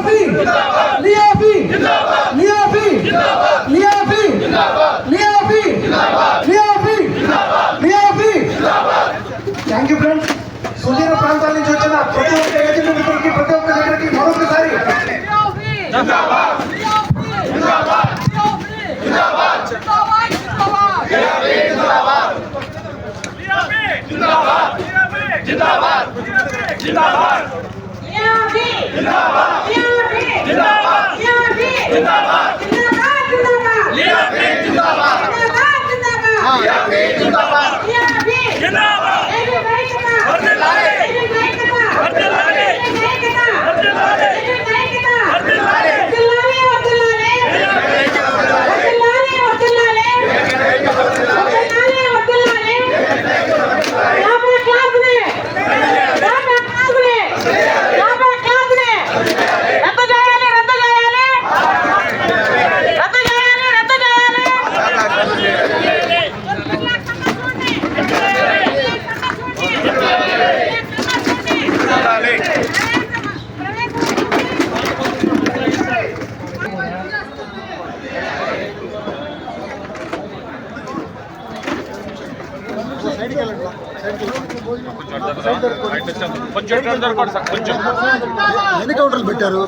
लियाफी लियाफी लियाफी लियाफी लियाफी लियाफी लियाफी thank you friends. సుదీర ప్రాంతాల నుంచి వచ్చిన ప్రతి ఒక్క ఏజెంట్ మిత్రులకి ప్రతి ఒక్క దగ్గరికి మరొకసారి ఎన్ని కౌంటర్లు పెట్టారు?